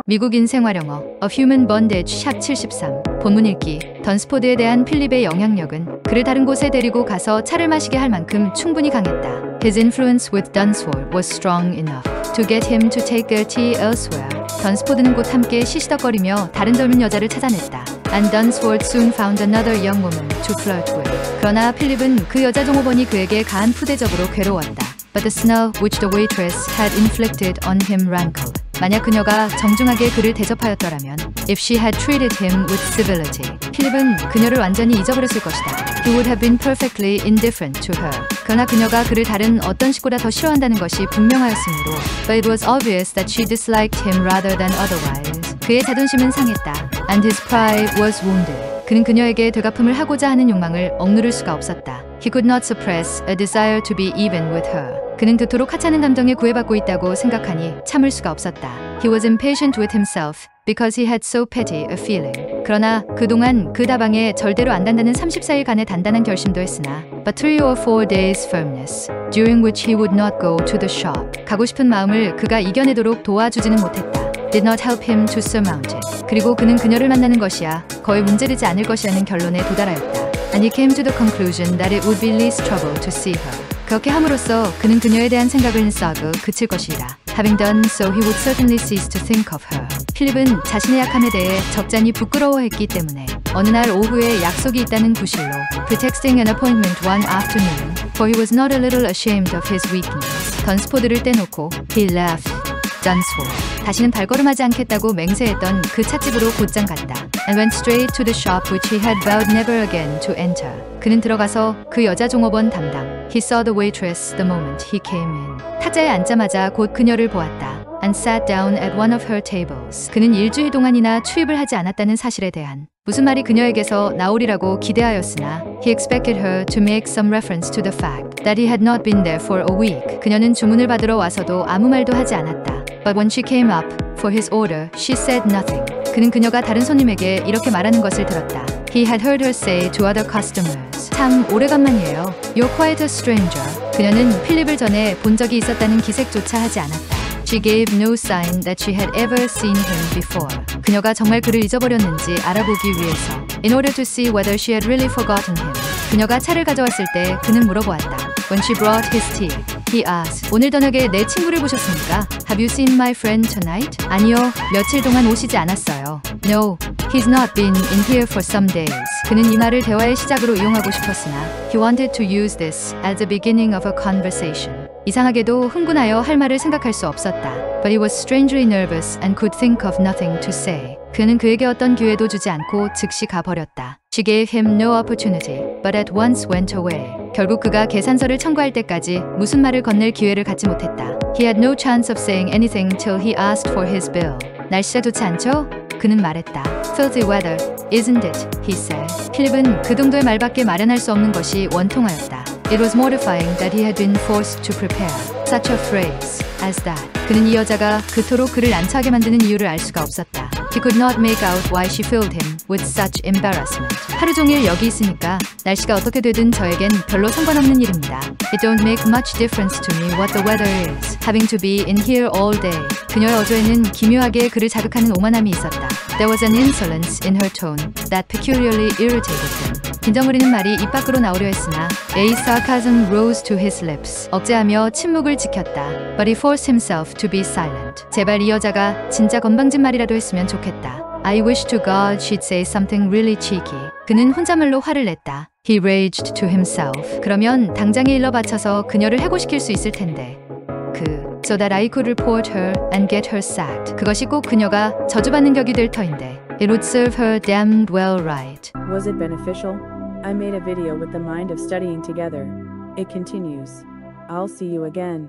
미국인 생활영어 A Human Bondage 샵 73 본문 읽기 던스포드에 대한 필립의 영향력은 그를 다른 곳에 데리고 가서 차를 마시게 할 만큼 충분히 강했다. His influence with Dunsford was strong enough to get him to take their tea elsewhere. 던스포드는 곧 함께 시시덕거리며 다른 젊은 여자를 찾아냈다. And Dunsford soon found another young woman to flirt with. 그러나 필립은 그 여자 종업원이 그에게 가한 푸대접으로 괴로웠다. But the snub which the waitress had inflicted on him rankled. 만약 그녀가 정중하게 그를 대접하였더라면 If she had treated him with civility 필립은 그녀를 완전히 잊어버렸을 것이다. He would have been perfectly indifferent to her. 그러나 그녀가 그를 다른 어떤 식보다 더 싫어한다는 것이 분명하였으므로 But it was obvious that she disliked him rather than otherwise. 그의 자존심은 상했다. And his pride was wounded. 그는 그녀에게 되갚음을 하고자 하는 욕망을 억누를 수가 없었다. He could not suppress a desire to be even with her. 그는 그토록 하찮은 감정에 구애받고 있다고 생각하니 참을 수가 없었다. He was impatient with himself because he had so petty a feeling. 그러나 그동안 그 다방에 절대로 안 단다는 34일간의 단단한 결심도 했으나 But 3 or 4 days firmness during which he would not go to the shop. 가고 싶은 마음을 그가 이겨내도록 도와주지는 못했다. Did not help him to surmount it. 그리고 그는 그녀를 만나는 것이야 거의 문제되지 않을 것이라는 결론에 도달하였다. And he came to the conclusion that it would be least trouble to see her. 그렇게 함으로써 그는 그녀에 대한 생각을 싹 그칠 것이라. Having done so, he would certainly cease to think of her. 필립은 자신의 약함에 대해 적잖이 부끄러워했기 때문에 어느 날 오후에 약속이 있다는 구실로 pretexting an appointment one afternoon, for he was not a little ashamed of his weakness. 던스포드를 떼놓고 he left Dunsford. 다시는 발걸음하지 않겠다고 맹세했던 그 찻집으로 곧장 갔다. And went straight to the shop which he had vowed never again to enter. 그는 들어가서 그 여자 종업원 담당. He saw the waitress the moment he came in. 타자에 앉자마자 곧 그녀를 보았다. And sat down at one of her tables. 그는 일주일 동안이나 출입을 하지 않았다는 사실에 대한 무슨 말이 그녀에게서 나오리라고 기대하였으나 He expected her to make some reference to the fact that he had not been there for a week. 그녀는 주문을 받으러 와서도 아무 말도 하지 않았다. But when she came up for his order, she said nothing. 그는 그녀가 다른 손님에게 이렇게 말하는 것을 들었다. He had heard her say to other customers. 참 오래간만이에요. You're quite a stranger. 그녀는 필립을 전에 본 적이 있었다는 기색조차 하지 않았다. She gave no sign that she had ever seen him before. 그녀가 정말 그를 잊어버렸는지 알아보기 위해서. In order to see whether she had really forgotten him. 그녀가 차를 가져왔을 때 그는 물어보았다. When she brought his tea, he asked. 오늘 저녁에 내 친구를 보셨습니까? Have you seen my friend tonight? 아니요, 며칠 동안 오시지 않았어요. No, he's not been in here for some days. 그는 이 말을 대화의 시작으로 이용하고 싶었으나 He wanted to use this as the beginning of a conversation. 이상하게도 흥분하여 할 말을 생각할 수 없었다. But he was strangely nervous and could think of nothing to say. 그는 그에게 어떤 기회도 주지 않고 즉시 가버렸다. She gave him no opportunity, but at once went away. 결국 그가 계산서를 청구할 때까지 무슨 말을 건넬 기회를 갖지 못했다. He had no chance of saying anything till he asked for his bill. 날씨가 좋지 않죠? 그는 말했다. Filthy weather, isn't it? He said. 필립은 그 정도의 말밖에 마련할 수 없는 것이 원통하였다. It was mortifying that he had been forced to prepare such a phrase as that. 그는 이 여자가 그토록 그를 난처하게 만드는 이유를 알 수가 없었다. He could not make out why she filled him with such embarrassment. 하루 종일 여기 있으니까 날씨가 어떻게 되든 저에겐 별로 상관없는 일입니다. It don't make much difference to me what the weather is. Having to be in here all day. 그녀의 어조에는 기묘하게 그를 자극하는 오만함이 있었다. There was an insolence in her tone that peculiarly irritated him. 빈정거리는 말이 입 밖으로 나오려 했으나 A sarcasm rose to his lips. 억제하며 침묵을 지켰다. But he forced himself to be silent. 제발 이 여자가 진짜 건방진 말이라도 했으면 좋겠다. I wish to God she'd say something really cheeky. 그는 혼잣말로 화를 냈다. He raged to himself. 그러면 당장에 일러 바쳐서 그녀를 해고시킬 수 있을 텐데. So that I could report her and get her sacked. 그것이 꼭 그녀가 저주받는 격이 될 터인데. It would serve her damned well right. Was it beneficial? I made a video with the mind of studying together. It continues. I'll see you again.